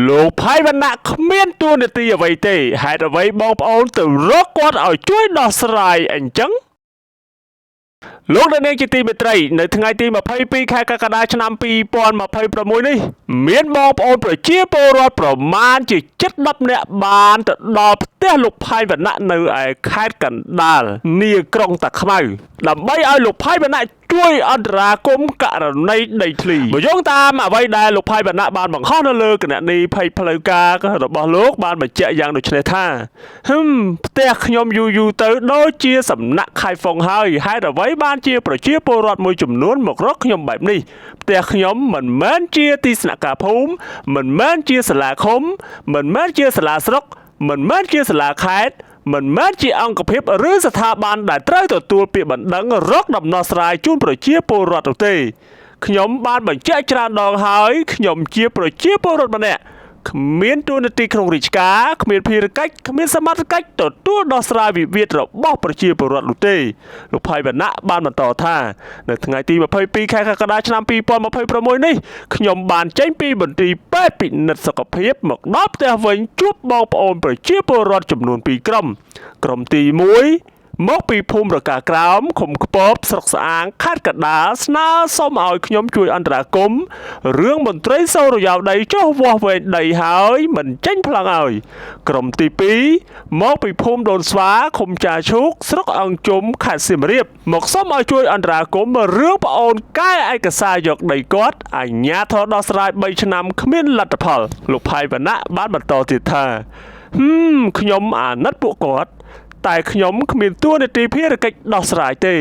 លោកផៃវណ្ណៈគ្មានទួនាទីអ្វីទេហេតុអ្វីបងប្អូនទៅរកគាត់ឲ្យជួយដោះស្រាយអញ្ចឹងលោកអ្នកនាងជាទីមេត្រីនៅថ្ងៃទី22ខែកក្កដាឆ្នាំ2026នេះមានបងប្អូនប្រជាពលរដ្ឋប្រមាណជា70នាក់បានទៅដល់ផ្ទះលោកផៃវណ្ណៈនៅឯខេត្តកណ្ដាលនាក្រុងតាខ្មៅដើម្បីឲ្យលោកផៃវណ្ណៈជួយអន្តរាគមន៍ករណីដីធ្លីបើយោងតាមអ្វីដែលលោកផៃវណ្ណៈបានបង្ហោះនៅលើគណនីភ័យផ្លូវការរបស់លោកបានបញ្ជាក់យ៉ាងដូចនេះថាផ្ទះខ្ញុំយូរទៅដូចជាសំណាក់ខៃហ្វុងហើយហេតុអ្វីបានជាប្រជាពលរដ្ឋមួយចំនួនមករកខ្ញុំបែបនេះផ្ទះខ្ញុំមិនមែនជាទីស្នាក់ការភូមិមិនមែនជាសាលាឃុំមិនមែនជាសាលាស្រុកមិនមែនជាសាលាខេត្តមិនមែនជាអង្គភាពឬស្ថាប័នដែលត្រូវទទួលពាក្យបណ្ដឹងរកដំណោះស្រាយជូនប្រជាពលរដ្ឋនោះទេខ្ញុំបានបញ្ជាក់ច្រើនដងហើយខ្ញុំជាប្រជាពលរដ្ឋម្នាក់គ្មានទួនាទីក្នុងរាជការគ្មានភារកិច្ចគ្មានសមត្ថកិច្ចទទួលដោះស្រាយវិវាទរបស់ប្រជាពលរដ្ឋនោះទេលោកផៃវណ្ណៈបានបន្តថានៅថ្ងៃទី22ខែកក្កដាឆ្នាំ2026នេះខ្ញុំបានចេញពីមន្ទីរពេទ្យពិនិត្យសុខភាពមកដល់ផ្ទះវិញជួបបងប្អូនប្រជាពលរដ្ឋចំនួន2ក្រុមទី1មកពីភូមិរកាក្រោមឃុំខ្ពបស្រុកស្អាងខេត្តកណ្ដាលស្នើសុំឲ្យខ្ញុំជួយអន្តរាគមន៍រឿងមន្ត្រីសូរិយោដីចុះវាស់វែងដីហើយមិនចេញប្លង់ឲ្យក្រុមទី2មកពីភូមិដូនស្វាឃុំចាឈូកស្រុកអង្គជុំខេត្តសៀមរាបមកសុំឲ្យជួយអន្តរាគមន៍រឿងប្អូនកែឯកសារយកដីគាត់អាជ្ញាធរដោះស្រាយ3ឆ្នាំគ្មានលទ្ធផលលោកផៃវណ្ណៈបានបន្តទៀតថាខ្ញុំអាណិតពួកគាត់តែខ្ញុំគ្មានទួនាទីភារកិច្ចដោះស្រាយទេ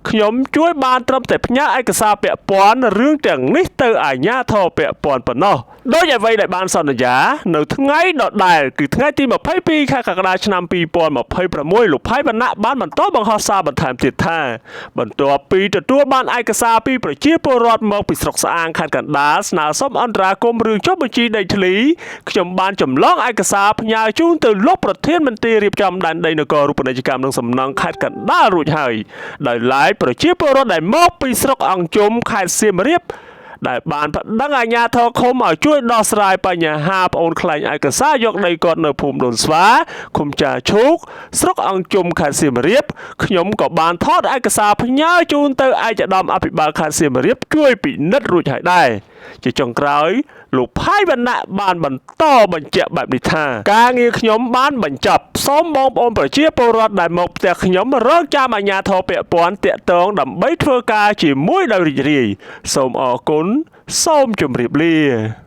ខ្ញុំជួយបានត្រឹមតែផ្ញើឯកសារពាក់ព័ន្ធរឿងទាំងនេះទៅអាជ្ញាធរពាក់ព័ន្ធប៉ុណ្ណោះដោយអ្វីដែលបានសន្យានៅថ្ងៃដដែលគឺថ្ងៃទី22ខែកក្កដាឆ្នាំ2026លោកផៃវណ្ណៈបានបន្តបង្ហោះសារបន្ថែមទៀតថាបន្ទាប់ពីទទួលបានឯកសារពីប្រជាពលរដ្ឋមកពីស្រុកស្អាងខេត្តកណ្ដាលស្នើសុំអន្តរាគមន៍រឿងចុះបញ្ជីដីធ្លីខ្ញុំបានចម្លងឯកសារផ្ញើជូនទៅលោកប្រធានមន្ត្រីរៀបចំដែនដីនគររូបនីយកម្មនិងសំណង់ខេត្តកណ្ដាលរួចហើយដោយឡែកប្រជាពលរដ្ឋដែលមកពីស្រុកអង្គជុំខេត្តសៀមរាបដែលបានប្តឹងអាជ្ញាធរឃុំឲ្យជួយដោះស្រាយបញ្ហាប្អូនខ្លែងឯកសារយកដីគាត់នៅភូមិដូនស្វាឃុំចាឈូកស្រុកអង្គជុំខេត្តសៀមរាបខ្ញុំក៏បានថតឯកសារផ្ញើជូនទៅឯកឧត្តមអភិបាលខេត្តសៀមរាបជួយពិនិត្យរួចហើយដែរជាចុងក្រោយលោកផៃវណ្ណៈបានបន្តបញ្ជាក់បែបនេះថាការងារខ្ញុំបានបញ្ចប់សូមបងប្អូនប្រជាពលរដ្ឋដែលមកផ្ទះខ្ញុំរងចាំអាជ្ញាធរពាក់ព័ន្ធតាក់ទងដើម្បីធ្វើការជាមួយដោយរីករាយសូមអរគុណសូមជម្រាបលា